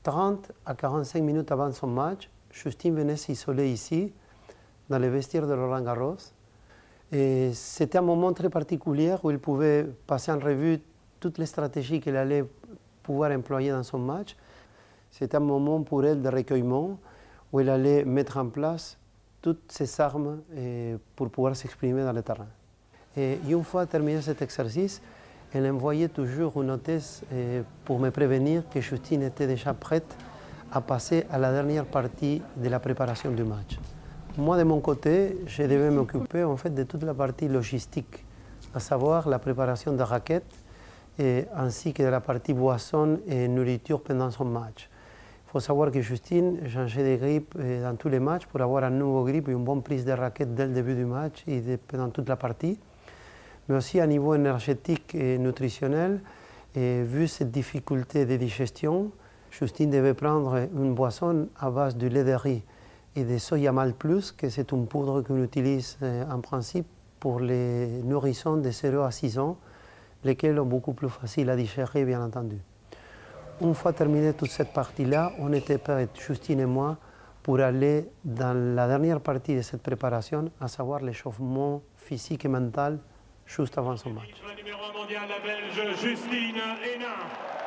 30 à 45 minutes avant son match, Justine venait s'isoler ici, dans les vestiaires de Roland-Garros. Et c'était un moment très particulier où il pouvait passer en revue toutes les stratégies qu'il allait pouvoir employer dans son match. C'était un moment pour elle de recueillement où elle allait mettre en place toutes ses armes pour pouvoir s'exprimer dans le terrain. Et une fois terminé cet exercice, elle envoyait toujours une hôtesse pour me prévenir que Justine était déjà prête à passer à la dernière partie de la préparation du match. Moi, de mon côté, je devais m'occuper en fait de toute la partie logistique, à savoir la préparation des raquettes ainsi que de la partie boisson et nourriture pendant son match. Il faut savoir que Justine changeait de grip dans tous les matchs pour avoir un nouveau grip et une bonne prise de raquettes dès le début du match et pendant toute la partie. Mais aussi à niveau énergétique et nutritionnel, vu cette difficulté de digestion, Justine devait prendre une boisson à base de lait de riz et de soya malt plus, que c'est une poudre qu'on utilise en principe pour les nourrissons de 0 à 6 ans, lesquels sont beaucoup plus faciles à digérer, bien entendu. Une fois terminée toute cette partie-là, on était prêts, Justine et moi, pour aller dans la dernière partie de cette préparation, à savoir l'échauffement physique et mental juste avant son match. Le numéro 1 mondial, la Belge Justine Henin.